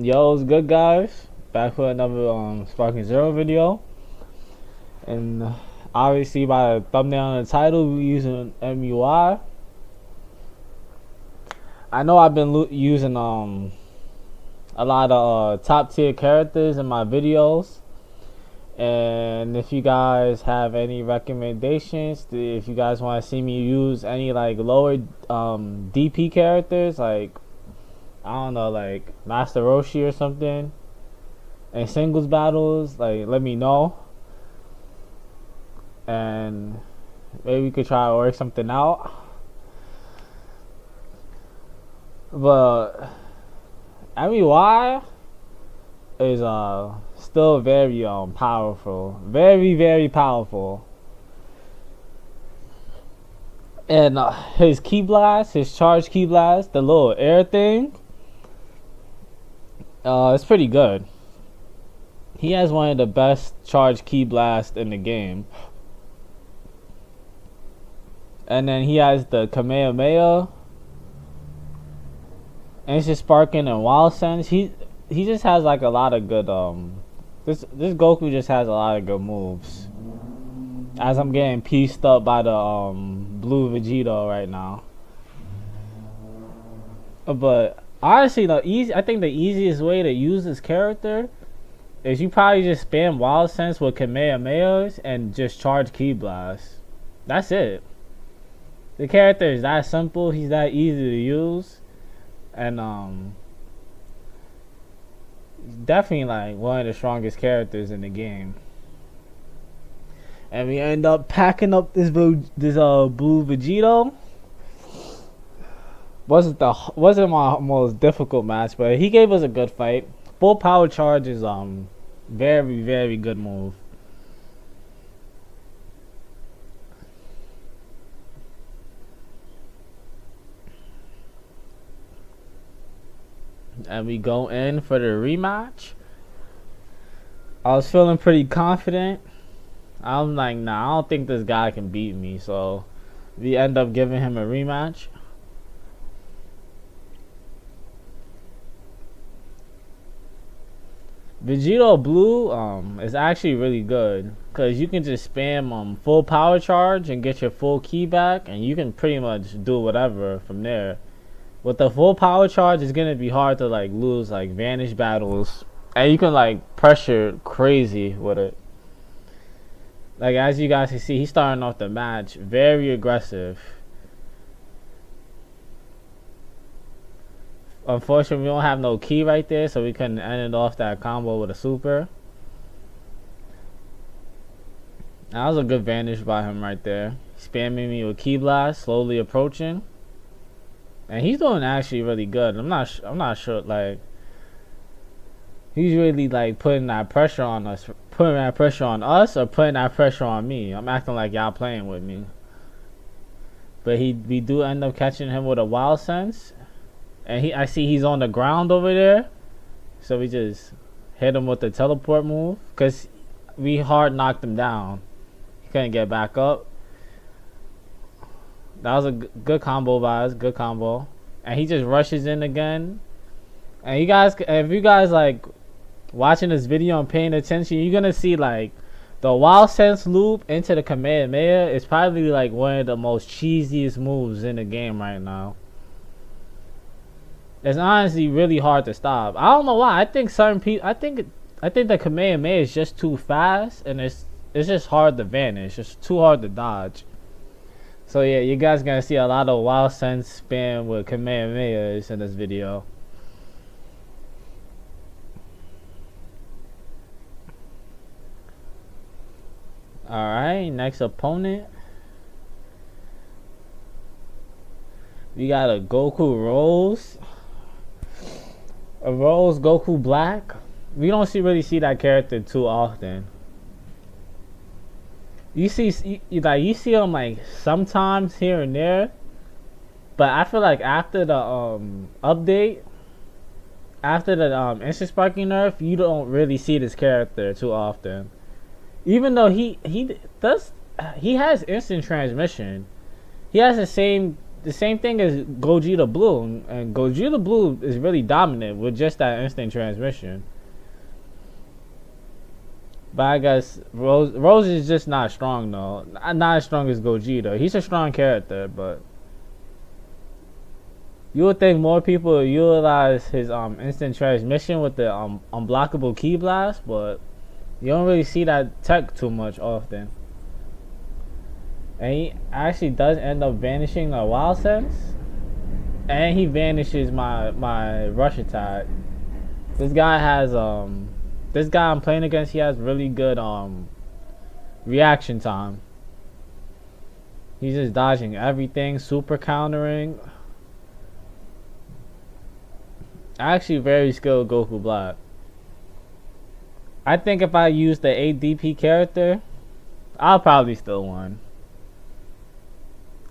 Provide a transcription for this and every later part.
Yo, it's good, guys. Back with another Sparking Zero video, and obviously by the thumbnail and the title, we're using MUI. I know I've been using a lot of top tier characters in my videos, and if you guys have any recommendations, if you guys want to see me use any like lower DP characters, like I don't know, like Master Roshi or something, and singles battles, like let me know, and maybe we could try to work something out. But I mean, why is still very powerful, very powerful, and his key blast, his charge key blast, the little air thing, it's pretty good. He has one of the best charge key blasts in the game. And then he has the Kamehameha, Instant Sparking, and Wild Sense. He just has like a lot of good this Goku just has a lot of good moves. As I'm getting pieced up by the blue Vegito right now. But honestly, I think the easiest way to use this character is you probably just spam Wild Sense with Kamehamehas and just charge Ki Blast. That's it. The character is that simple. He's that easy to use, and he's definitely like one of the strongest characters in the game. And we end up packing up this blue Vegito. Wasn't my most difficult match, but he gave us a good fight. Full power charge is very good move. And we go in for the rematch. I was feeling pretty confident. I'm like, nah, I don't think this guy can beat me, so we end up giving him a rematch. Vegito Blue is actually really good because you can just spam full power charge and get your full key back, and you can pretty much do whatever from there. With the full power charge, it's gonna be hard to like lose like vanish battles, and you can like pressure crazy with it. Like as you guys can see, he's starting off the match very aggressive. Unfortunately, we don't have no key right there, so we couldn't end off that combo with a super. That was a good vanish by him right there. Spamming me with Ki Blast, slowly approaching. And he's doing actually really good. I'm not sure, like, he's really like putting that pressure on us, or putting that pressure on me. I'm acting like y'all playing with me. But we do end up catching him with a Wild Sense. And I see he's on the ground over there, so we just hit him with the teleport move because we hard knocked him down. He couldn't get back up. That was a good combo by us, good combo. And he just rushes in again. And you guys, if you guys like watching this video and paying attention, you're gonna see like the Wild Sense loop into the Kamehameha is probably like one of the most cheesiest moves in the game right now. It's honestly really hard to stop. I don't know why. I think certain people. I think the Kamehameha is just too fast, and it's just hard to vanish. It's too hard to dodge. So yeah, you guys gonna see a lot of Wild Sense spam with Kamehamehas in this video. All right, next opponent. We got a Goku Rose. A Rose Goku Black. We don't really see that character too often. You see him like sometimes here and there, but I feel like after the update, after the instant sparking nerf, you don't really see this character too often. Even though he has instant transmission, he has the same the same thing as Gogeta Blue, and Gogeta Blue is really dominant with just that instant transmission. But I guess Rose is just not strong though. Not as strong as Gogeta. He's a strong character, but you would think more people utilize his instant transmission with the unblockable Ki Blast, but you don't really see that tech too much often. And he actually does end up vanishing the Wild Sense, and he vanishes my rush attack. This guy has this guy I'm playing against, he has really good reaction time. He's just dodging everything, super countering. Actually very skilled Goku Black. I think if I use the ADP character, I'll probably still win.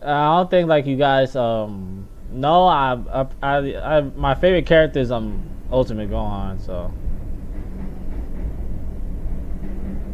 I don't think like you guys know. I my favorite character is Ultimate Gohan, so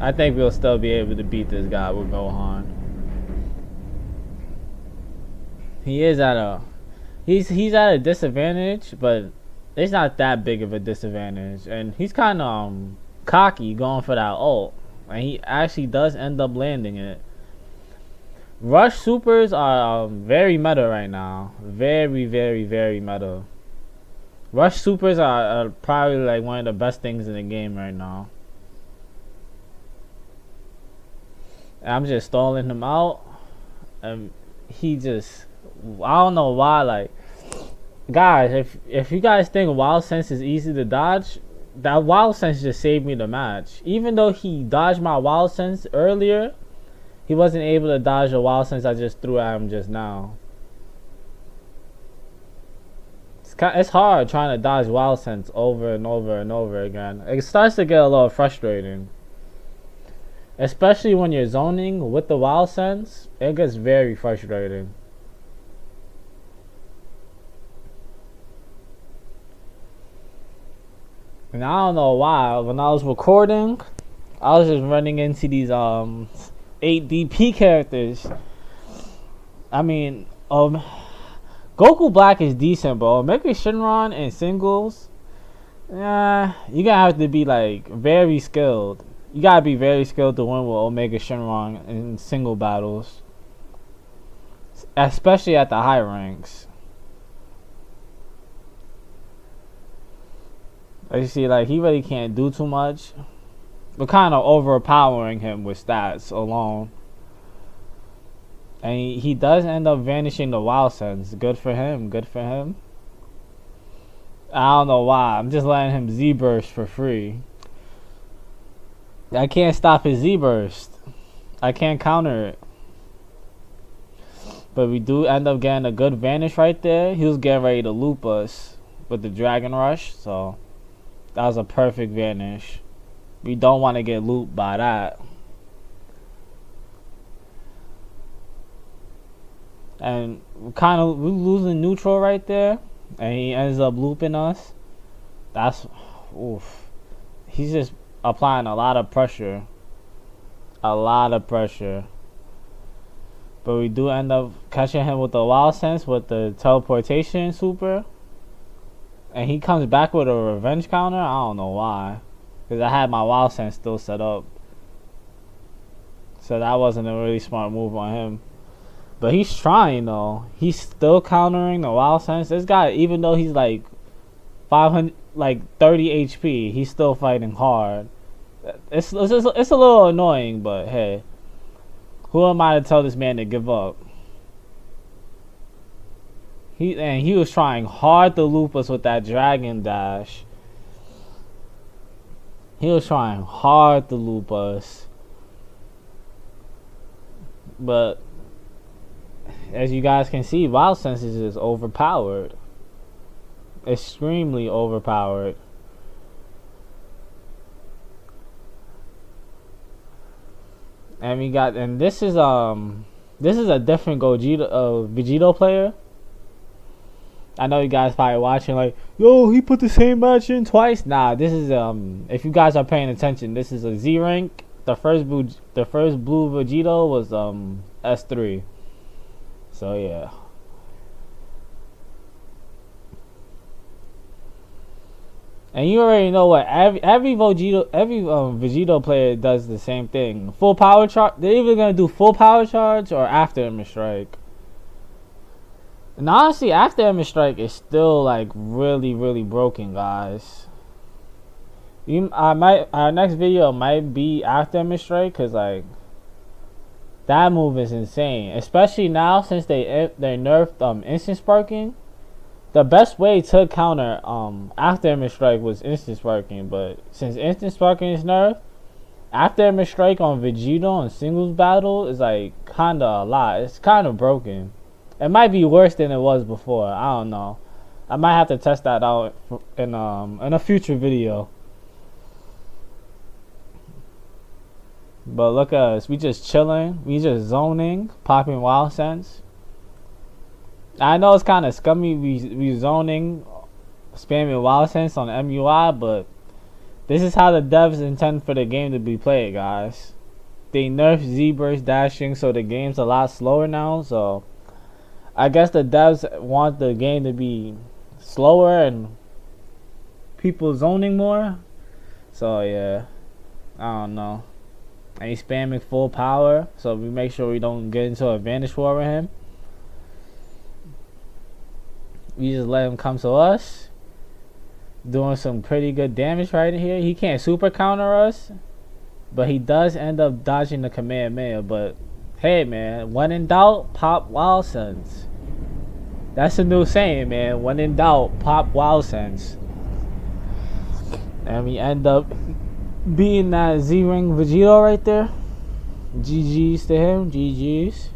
I think we'll still be able to beat this guy with Gohan. He is at a he's at a disadvantage, but it's not that big of a disadvantage, and he's kind of cocky going for that ult, and he actually does end up landing it. Rush supers are very meta right now. Very, very, very meta. Rush supers are probably like one of the best things in the game right now. And I'm just stalling him out, and he just, I don't know why. Like, guys, if you guys think Wild Sense is easy to dodge, that Wild Sense just saved me the match. Even though he dodged my Wild Sense earlier, he wasn't able to dodge the Wild Sense I just threw at him just now. It's hard trying to dodge Wild Sense over and over and over again. It starts to get a little frustrating. Especially when you're zoning with the Wild Sense, it gets very frustrating. And I don't know why, when I was recording, I was just running into these 8 DP characters. I mean, Goku Black is decent, but Omega Shenron in singles, yeah, you gotta have to be like very skilled. You gotta be very skilled to win with Omega Shenron in single battles, especially at the high ranks. As you see, like he really can't do too much. We're kind of overpowering him with stats alone. And he does end up vanishing the Wild Sense. Good for him. Good for him. I don't know why. I'm just letting him Z-Burst for free. I can't stop his Z-Burst. I can't counter it. But we do end up getting a good vanish right there. He was getting ready to loop us with the Dragon Rush. So that was a perfect vanish. We don't want to get looped by that. And we're losing neutral right there. And he ends up looping us. That's, oof. He's just applying a lot of pressure. A lot of pressure. But we do end up catching him with the Wild Sense with the teleportation super. And he comes back with a revenge counter. I don't know why. Because I had my Wild Sense still set up. So that wasn't a really smart move on him. But he's trying though. He's still countering the Wild Sense. This guy, even though he's like 500, like 30 HP, he's still fighting hard. It's a little annoying, but hey. Who am I to tell this man to give up? He was trying hard to loop us with that Dragon Dash. He was trying hard to loop us. But as you guys can see, Wild Sense is just overpowered. Extremely overpowered. And this is a different Vegito player. I know you guys probably watching like, yo, he put the same match in twice. Nah, this is if you guys are paying attention, this is a Z rank. The first blue Vegito was S3. So yeah, And you already know what every Vegito player does the same thing. Full power charge. They're either gonna do full power charge or after image strike. And honestly, after image strike is still like really, really broken, guys. Our next video might be after image strike, cause like that move is insane. Especially now since they nerfed instant sparking. The best way to counter after image strike was instant sparking, but since instant sparking is nerfed, after image strike on Vegito in singles battle is like kinda a lot. It's kinda broken. It might be worse than it was before. I don't know. I might have to test that out in a future video. But look at us. We just chilling. We just zoning, popping wild sense. I know it's kind of scummy. We zoning, spamming wild sense on MUI, but this is how the devs intend for the game to be played, guys. They nerfed Z-burst dashing, so the game's a lot slower now. So I guess the devs want the game to be slower and people zoning more. So yeah, I don't know. And he's spamming full power, so we make sure we don't get into a advantage war with him. We just let him come to us, doing some pretty good damage right here. He can't super counter us, but he does end up dodging the Kamehameha. But hey, man, when in doubt, pop wild sense. That's a new saying, man. When in doubt, pop wild sense. And we end up beating that Z-Ring Vegito right there. GG's to him. GG's.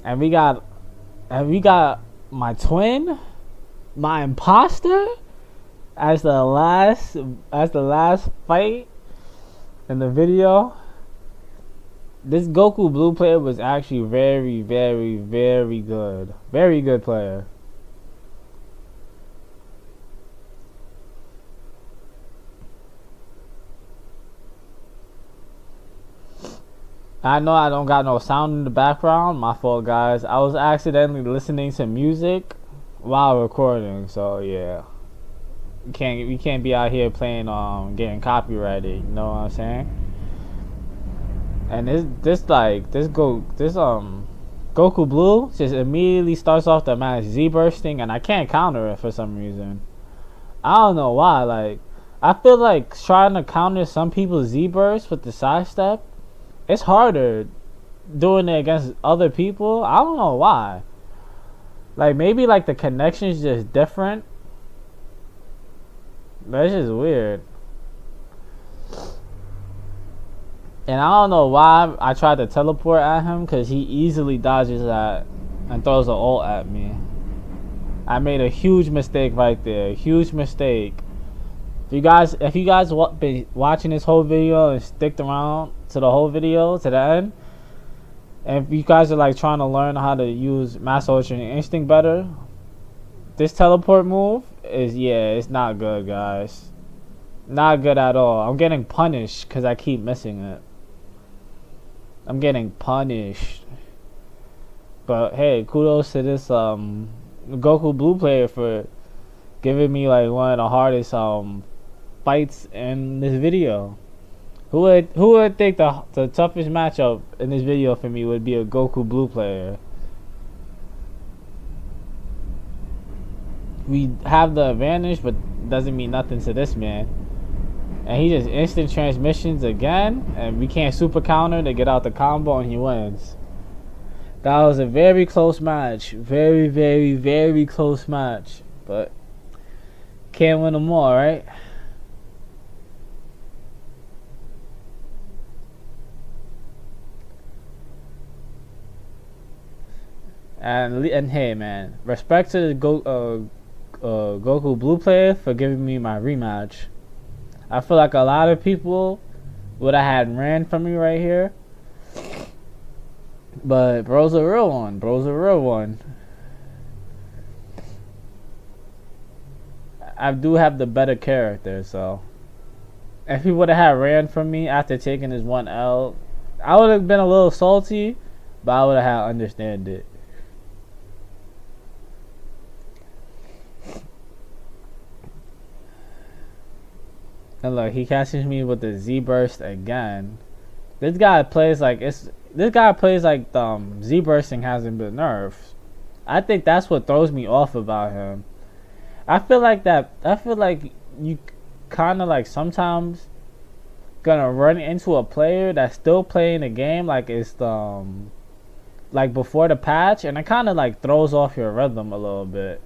And we got my twin, my imposter, as the last fight in the video. This Goku blue player was actually very, very, very good. Very good player. I know I don't got no sound in the background. My fault, guys. I was accidentally listening to music while recording, so yeah. We can't be out here playing getting copyrighted. You know what I'm saying? And this Goku Blue just immediately starts off the match Z bursting, and I can't counter it for some reason. I don't know why. Like, I feel like trying to counter some people's Z burst with the sidestep, it's harder doing it against other people. I don't know why. Like, maybe like the connection's just different. That's just weird. And I don't know why I tried to teleport at him, because he easily dodges that and throws an ult at me. I made a huge mistake right there. Huge mistake. If you guys been watching this whole video and sticked around to the whole video to the end, and if you guys are like trying to learn how to use Master Ultra Instinct better, this teleport move is, yeah, it's not good, guys. Not good at all. I'm getting punished because I keep missing it. I'm getting punished. But hey, kudos to this Goku Blue player for giving me like one of the hardest fights in this video. Who would think the toughest matchup in this video for me would be a Goku Blue player? We have the advantage, but doesn't mean nothing to this man. And he just instant transmissions again, and we can't super counter to get out the combo, and he wins. That was a very close match. Very, very, very close match. But can't win them all, right? And hey, man, respect to the Goku Blue player for giving me my rematch. I feel like a lot of people would have had ran from me right here, but bro's a real one. Bro's a real one. I do have the better character, so if he would have had ran from me after taking his 1L, I would have been a little salty, but I would have had understand it. And look, he catches me with the Z burst again. This guy plays like Z bursting hasn't been nerfed. I think that's what throws me off about him. I feel like you kind of like sometimes gonna run into a player that's still playing the game like it's like before the patch, and it kind of like throws off your rhythm a little bit.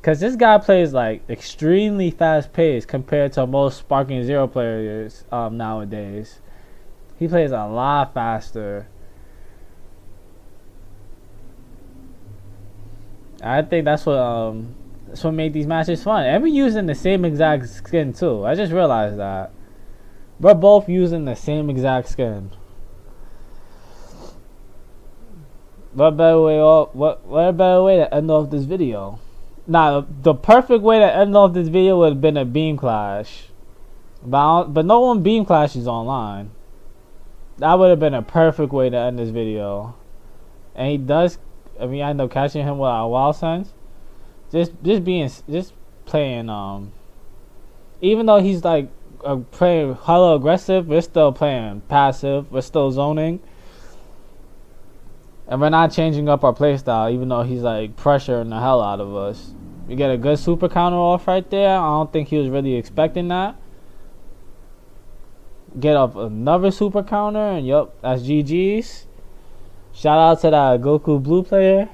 Cause this guy plays like extremely fast paced compared to most Sparking Zero players nowadays. He plays a lot faster. I think that's what made these matches fun. And we're using the same exact skin too. I just realized that. We're both using the same exact skin. What better way to end off this video? Now, the perfect way to end off this video would have been a beam clash. But no one beam clashes online. That would have been a perfect way to end this video. And he does, I end up catching him with a wild sense. Just playing, even though he's like playing hella aggressive, we're still playing passive, we're still zoning. And we're not changing up our playstyle, even though he's like pressuring the hell out of us. We get a good super counter off right there. I don't think he was really expecting that. Get up another super counter, and yup, that's GG's. Shout out to that Goku blue player.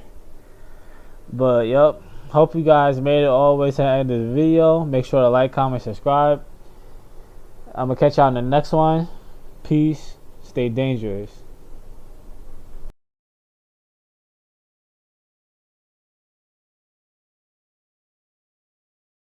But yup, hope you guys made it all the way to the end of the video. Make sure to like, comment, subscribe. I'm gonna catch y'all in the next one. Peace. Stay dangerous.